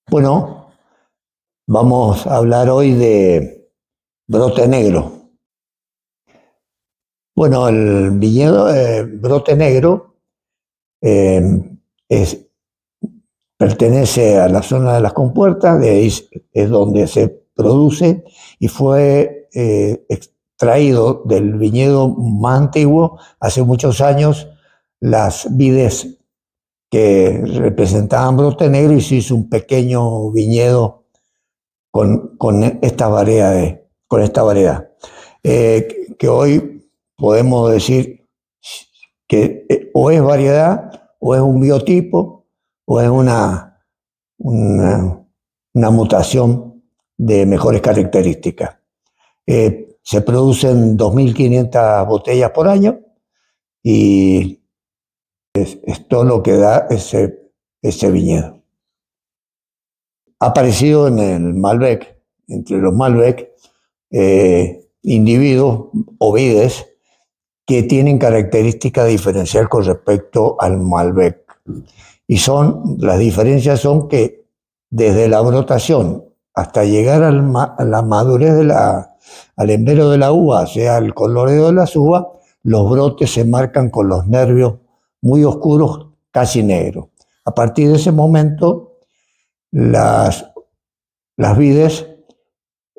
Bueno, vamos a hablar hoy de brote negro. Bueno, el viñedo brote negro eh, es- pertenece a la zona de las compuertas, de ahí es donde se produce y fue extraído del viñedo más antiguo hace muchos años. Las vides que representaban brote negro y se hizo un pequeño viñedo con esta variedad, con esta variedad. Que hoy podemos decir que o es variedad, o es un biotipo, o es una, una mutación de mejores características. Se producen 2.500 botellas por año y es todo lo que da ese viñedo. Ha aparecido en el Malbec, entre los Malbec, individuos o vides que tienen características diferenciales con respecto al Malbec. Y las diferencias son que desde la brotación hasta llegar a la madurez al embero de la uva, o sea, el coloreo de las uvas, los brotes se marcan con los nervios muy oscuros, casi negros. A partir de ese momento, las vides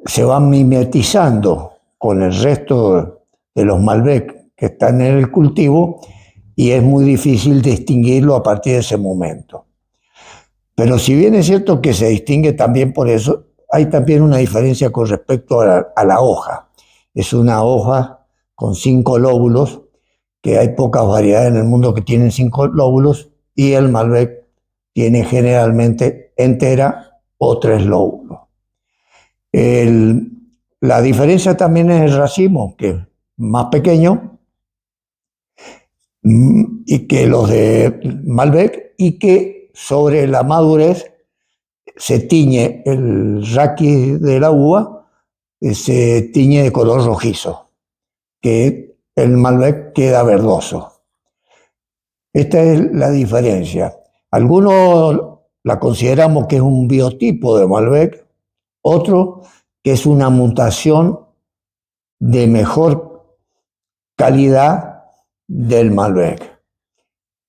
se van mimetizando con el resto de los Malbec que están en el cultivo y es muy difícil distinguirlo a partir de ese momento. Pero si bien es cierto que se distingue también por eso, hay también una diferencia con respecto a la hoja. Es una hoja con 5 lóbulos, que hay pocas variedades en el mundo que tienen 5 lóbulos, y el Malbec tiene generalmente entera o 3 lóbulos. La diferencia también es el racimo, que es más pequeño y que los de Malbec, y que sobre la madurez se tiñe el raquis de la uva, se tiñe de color rojizo, que el Malbec queda verdoso. Esta es la diferencia. Algunos la consideramos que es un biotipo de Malbec, otro que es una mutación de mejor calidad del Malbec.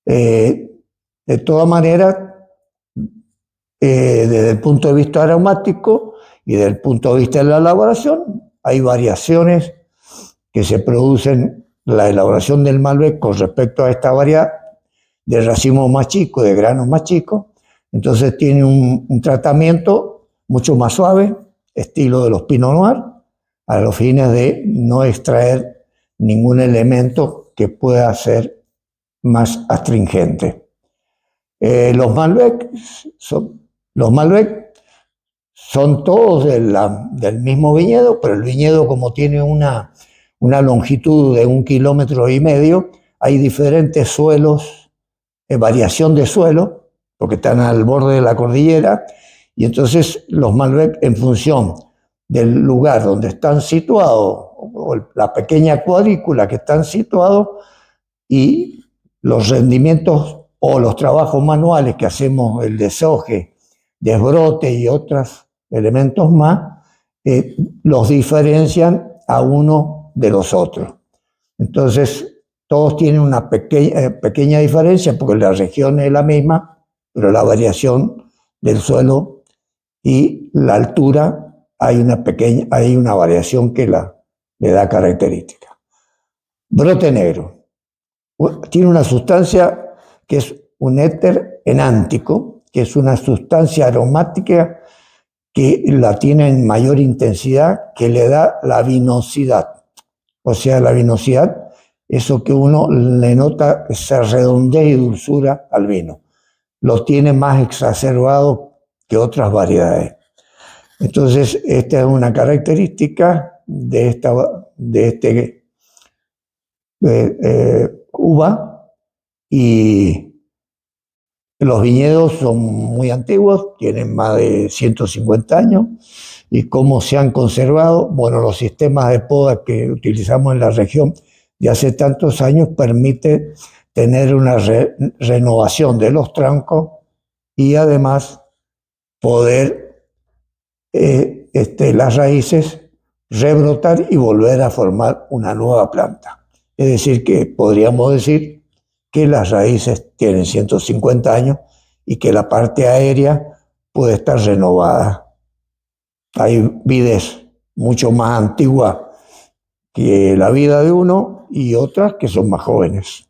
De todas maneras, desde el punto de vista aromático y desde el punto de vista de la elaboración, hay variaciones que se producen en la elaboración del Malbec con respecto a esta variedad de racimos más chicos, de granos más chicos. Entonces tiene un tratamiento mucho más suave, estilo de los Pinot Noir, a los fines de no extraer ningún elemento que pueda ser más astringente. Los Malbec son todos del mismo viñedo, pero el viñedo, como tiene una longitud de 1,5 kilómetros, hay diferentes suelos, variación de suelo, porque están al borde de la cordillera, y entonces los Malbec, en función del lugar donde están situados, o la pequeña cuadrícula que están situados, y los rendimientos o los trabajos manuales que hacemos, el deshoje, desbrote y otros elementos más, los diferencian a uno de los otros. Entonces, todos tienen una pequeña diferencia porque la región es la misma, pero la variación del suelo y la altura hay una variación que le da característica. Brote negro. Tiene una sustancia que es un éter enántico, que es una sustancia aromática que la tiene en mayor intensidad, que le da la vinosidad. O sea, la vinosidad, eso que uno le nota, esa redondez y dulzura al vino. Lo tiene más exacerbado que otras variedades. Entonces, esta es una característica de este uva, y los viñedos son muy antiguos, tienen más de 150 años, y cómo se han conservado, bueno, los sistemas de poda que utilizamos en la región de hace tantos años permite tener una renovación de los troncos y además poder las raíces rebrotar y volver a formar una nueva planta. Es decir, que podríamos decir que las raíces tienen 150 años y que la parte aérea puede estar renovada. Hay vides mucho más antiguas que la vida de uno y otras que son más jóvenes.